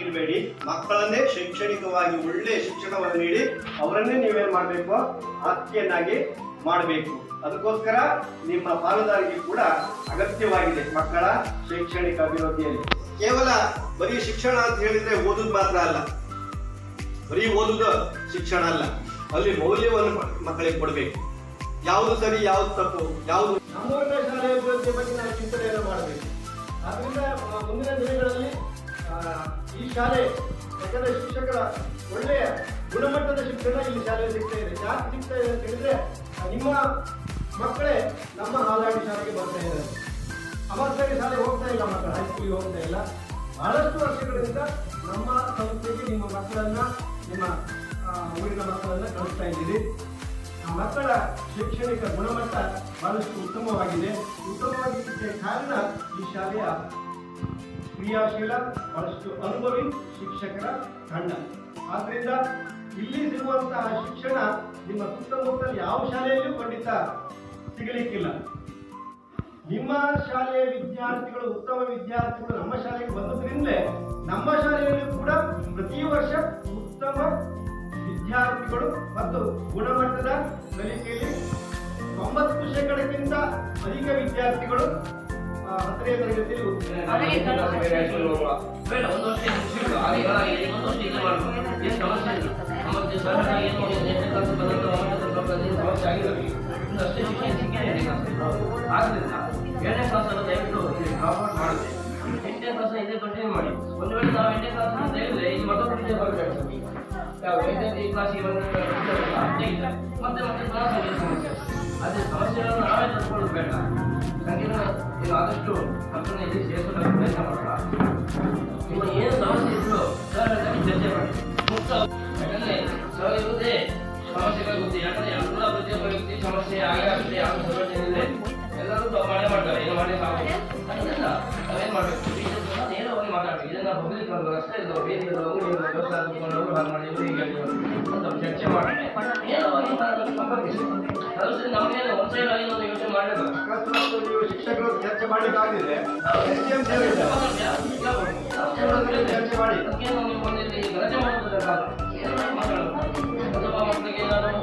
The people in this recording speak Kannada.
ಇಡಬೇಡಿ. ಮಕ್ಕಳನ್ನೇ ಶೈಕ್ಷಣಿಕವಾಗಿ ಒಳ್ಳೆಯ ಶಿಕ್ಷಣವನ್ನು ನೀಡಿ ಅವರನ್ನೇ ನೀವೇನ್ ಮಾಡಬೇಕು, ಆಸ್ತಿಯನ್ನಾಗಿ ಮಾಡಬೇಕು. ಅದಕ್ಕೋಸ್ಕರ ನಿಮ್ಮ ಪಾಲುದಾರಿಕೆ ಕೂಡ ಅಗತ್ಯವಾಗಿದೆ ಮಕ್ಕಳ ಶೈಕ್ಷಣಿಕ ಅಭಿವೃದ್ಧಿಯಲ್ಲಿ. ಕೇವಲ ಬರೀ ಶಿಕ್ಷಣ ಅಂತ ಹೇಳಿದ್ರೆ ಓದುದು ಮಾತ್ರ ಅಲ್ಲ, ಬರೀ ಓದುದು ಶಿಕ್ಷಣ ಅಲ್ಲ, ಅಲ್ಲಿ ಮೌಲ್ಯವನ್ನು ಮಕ್ಕಳಿಗೆ ಕೊಡಬೇಕು. ಯಾವುದು ಸರಿ, ಯಾವುದು ತಪ್ಪು, ಯಾವುದು ನಮ್ಮೂರಿನ ಶಾಲೆಯ ಅಭಿವೃದ್ಧಿ ಬಗ್ಗೆ ನಾವು ಚಿಂತನೆಯನ್ನು ಮಾಡಬೇಕು. ಆದ್ರಿಂದ ಮುಂದಿನ ದಿನಗಳಲ್ಲಿ ಈ ಶಾಲೆ, ಯಾಕಂದ್ರೆ ಶಿಕ್ಷಕರ ಒಳ್ಳೆಯ ಗುಣಮಟ್ಟದ ಶಿಕ್ಷಣ ಇಲ್ಲಿ ಶಾಲೆಯಲ್ಲಿ ಸಿಗ್ತಾ ಇದೆ. ಯಾಕೆ ಸಿಗ್ತಾ ಇದೆ ಅಂತ ಹೇಳಿದ್ರೆ ನಿಮ್ಮ ಮಕ್ಕಳೇ ನಮ್ಮ ಹಾಲಾಡಿ ಶಾಲೆಗೆ ಬರ್ತಾ ಇದ್ದಾರೆ. ಅವಸ್ಥೆಗೆ ಶಾಲೆ ಹೋಗ್ತಾ ಇಲ್ಲ, ಮಕ್ಕಳು ಹೈಸ್ಕೂಲಿಗೆ ಹೋಗ್ತಾ ಇಲ್ಲ. ಬಹಳಷ್ಟು ವರ್ಷಗಳಿಂದ ನಮ್ಮ ಸಂಸ್ಥೆಗೆ ನಿಮ್ಮ ಮಕ್ಕಳನ್ನ, ನಿಮ್ಮ ಊರಿನ ಮಕ್ಕಳನ್ನ ಕಳಿಸ್ತಾ ಇದ್ದೀರಿ. ಆ ಮಕ್ಕಳ ಶೈಕ್ಷಣಿಕ ಗುಣಮಟ್ಟ ಬಹಳಷ್ಟು ಉತ್ತಮವಾಗಿದೆ. ಉತ್ತಮವಾಗಿದ್ದಕ್ಕೆ ಕಾರಣ ಈ ಶಾಲೆಯ ಕ್ರಿಯಾಶೀಲ, ಬಹಳಷ್ಟು ಅನುಭವಿ ಶಿಕ್ಷಕರ ತಂಡ. ಆದ್ರಿಂದ ಇಲ್ಲಿ ಸಿಗುವಂತಹ ಶಿಕ್ಷಣ ನಿಮ್ಮ ಸುತ್ತಮುತ್ತಲ ಯಾವ ಶಾಲೆಯಲ್ಲೂ ಖಂಡಿತ ಸಿಗಲಿಕ್ಕಿಲ್ಲ. ನಿಮ್ಮ ಶಾಲೆಯ ವಿದ್ಯಾರ್ಥಿಗಳು, ಉತ್ತಮ ವಿದ್ಯಾರ್ಥಿಗಳು ನಮ್ಮ ಶಾಲೆಗೆ ಬಂದದ್ರಿಂದಲೇ ನಮ್ಮ ಶಾಲೆಯಲ್ಲಿ ಕೂಡ ಪ್ರತಿ ವರ್ಷ ಉತ್ತಮ ವಿದ್ಯಾರ್ಥಿಗಳು ಮತ್ತು ಗುಣಮಟ್ಟದ ಕಲಿಕೆಯಲ್ಲಿ 90% ಅಧಿಕ ವಿದ್ಯಾರ್ಥಿಗಳು 10ನೇ ತರಗತಿಯಲ್ಲಿ ಆದ್ರಿಂದ 7ನೇ ಕ್ಲಾಸನ್ನು ದಯವಿಟ್ಟು ಡ್ರಾಪ್ ಔಟ್ ಮಾಡಿದೆ. 8ನೇ ಕ್ಲಾಸ್ ಇದೇ ಕಂಟಿನ್ಯೂ ಮಾಡಿ. ಒಂದು ವೇಳೆ ನಾವು 8ನೇ ಕ್ಲಾಸ್ ಅಂತ ಹೇಳಿದ್ರೆ ಇಲ್ಲಿ ಮತ್ತೊಂದು ವಿಷಯ ಬರಬೇಕು. ಯಾವ 8ನೇ ಕ್ಲಾಸಿಗೆ ಮತ್ತೆ ಸಮಸ್ಯೆ. ಅದೇ ಸಮಸ್ಯೆಗಳನ್ನು ನಾವೇ ತಂದುಕೊಳ್ಳೋದು ಬೇಡ. ಸಂಗೀತ ನೀವು ಆದಷ್ಟು ಮಕ್ಕಳನ್ನ ಇಲ್ಲಿ ಸೇರಿಸೋದಕ್ಕೆ ಪ್ರಯತ್ನ ಮಾಡೋಣ. ನಿಮ್ಮ ಏನು ಸಮಸ್ಯೆ ಇದ್ರು ಸರ್ ಚರ್ಚೆ ಮಾಡಿ. ಮುಕ್ತ, ಯಾಕಂದ್ರೆ ಸರ್ ಇರುವುದೇ ಸಮಸ್ಯೆಗಳ ಗೊತ್ತಿ. ಯಾಕಂದ್ರೆ ಎಲ್ಲ ಪ್ರತಿಯೊಬ್ಬ ಸಮಸ್ಯೆ ಆಗುತ್ತೆ, ಯಾವ ಸಮಸ್ಯೆ ಇದೆ ಎಲ್ಲರೂ ಮಾಡೇ ಮಾಡ್ತಾರೆ. ಏನು ಮಾಡಿ ಅದರಿಂದ ನಾವೇನು ಮಾಡಬೇಕು, ನೇರವಾಗಿ ಮಾತಾಡಬೇಕು. ಇದನ್ನ ಹೋಗ್ಲಿಕ್ಕೆ ಒಂದು ಅಷ್ಟೇ ಇದು ಬೇರೆ ಮಾಡಿ ಚರ್ಚೆ ಮಾಡಿ ನೇರವಾಗಿ ಸಂಪರ್ಕಿಸಿ. ನಮ್ಗೇನು ಒಂದು ಸೈಡ್ ಆಗಿ ಒಂದು ಯೋಚನೆ ಮಾಡಬೇಕು. ಶಿಕ್ಷಕರು ಚರ್ಚೆ ಮಾಡಲಿಕ್ಕಾಗಿದೆ ಚರ್ಚೆ ಮಾಡಿ ರಜೆ ಮಾಡೋದ್ರ ಕಾಲ ಮಾತಾಡಬೇಕು. ಅಥವಾ ಮಕ್ಕಳಿಗೆ ಏನಾದ್ರು